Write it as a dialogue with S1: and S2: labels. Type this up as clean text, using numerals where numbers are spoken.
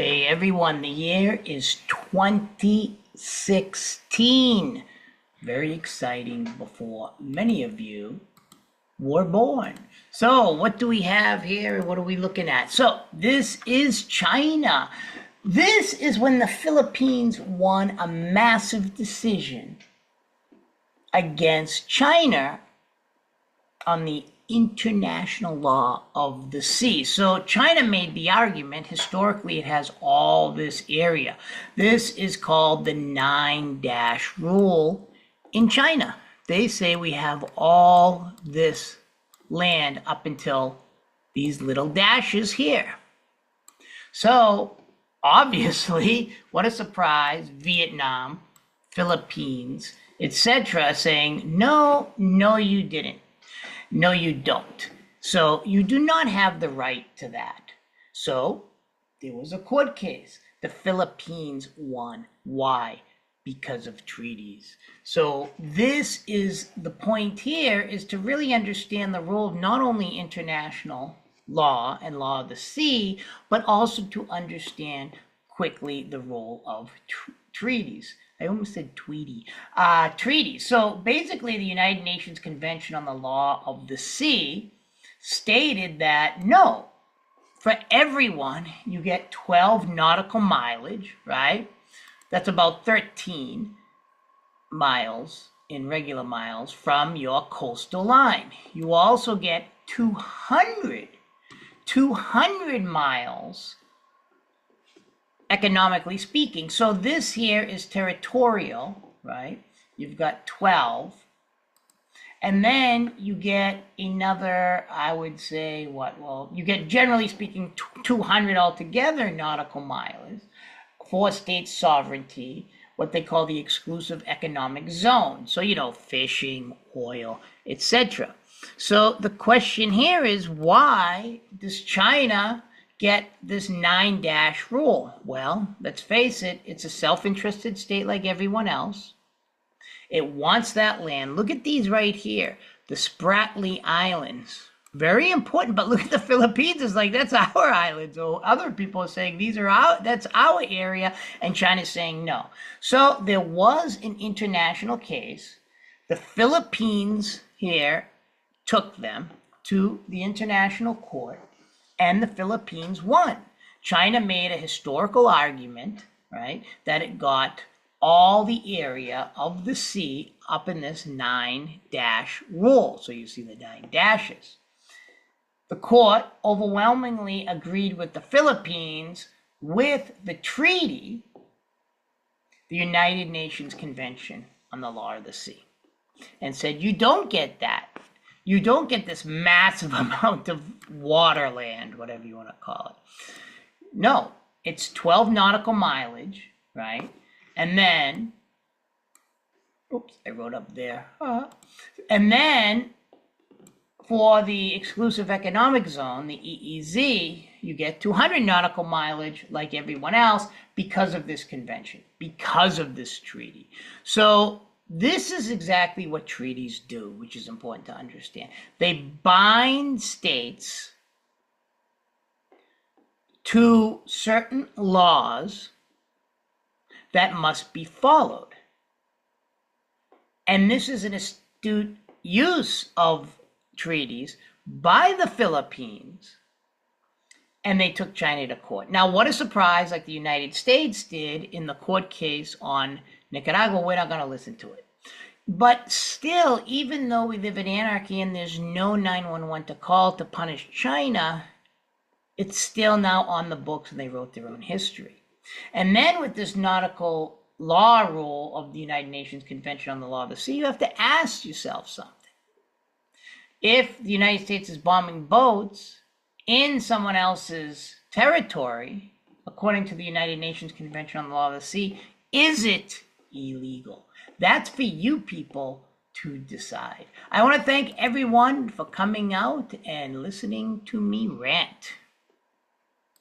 S1: Hey everyone, the year is 2016. Very exciting before many of you were born. So, what do we have here? What are we looking at? So, this is China. This is when the Philippines won a massive decision against China on the international law of the sea. So China made the argument, historically it has all this area. This is called the 9-dash rule in China. They say we have all this land up until these little dashes here. So obviously, what a surprise, Vietnam, Philippines, etc., saying, no, you didn't. No, you don't. So you do not have the right to that. So there was a court case. The Philippines won. Why? Because of treaties. So this is the point here, is to really understand the role of not only international law and law of the sea, but also to understand quickly the role of treaties. I almost said Tweety. Treaties. So basically, the United Nations Convention on the Law of the Sea stated that no, for everyone, you get 12 nautical mileage, right? That's about 13 miles in regular miles from your coastal line. You also get 200 miles economically speaking. So this here is territorial, right? You've got 12. And then you get another, I would say, you get, generally speaking, 200 altogether nautical miles for state sovereignty, what they call the exclusive economic zone. So, fishing, oil, etc. So the question here is, why does China get this 9-dash rule? Well, let's face it, it's a self-interested state like everyone else. It wants that land. Look at these right here, the Spratly Islands. Very important, but look at the Philippines. It's like, that's our island. So other people are saying that's our area, and China's saying no. So there was an international case. The Philippines here took them to the international court, and the Philippines won. China made a historical argument, right, that it got all the area of the sea up in this 9-dash rule. So you see the 9 dashes. The court overwhelmingly agreed with the Philippines with the treaty, the United Nations Convention on the Law of the Sea, and said, you don't get that. You don't get this massive amount of waterland, whatever you want to call it. No, it's 12 nautical mileage, right? And then, oops, I wrote up there. And then for the exclusive economic zone, the EEZ, you get 200 nautical mileage like everyone else because of this convention, because of this treaty. So this is exactly what treaties do, which is important to understand. They bind states to certain laws that must be followed. And this is an astute use of treaties by the Philippines, and they took China to court. Now, what a surprise, like the United States did in the court case on Nicaragua, we're not going to listen to it. But still, even though we live in anarchy and there's no 911 to call to punish China, it's still now on the books, and they wrote their own history. And then with this nautical law rule of the United Nations Convention on the Law of the Sea, you have to ask yourself something. If the United States is bombing boats in someone else's territory, according to the United Nations Convention on the Law of the Sea, is it illegal? That's for you people to decide. I want to thank everyone for coming out and listening to me rant.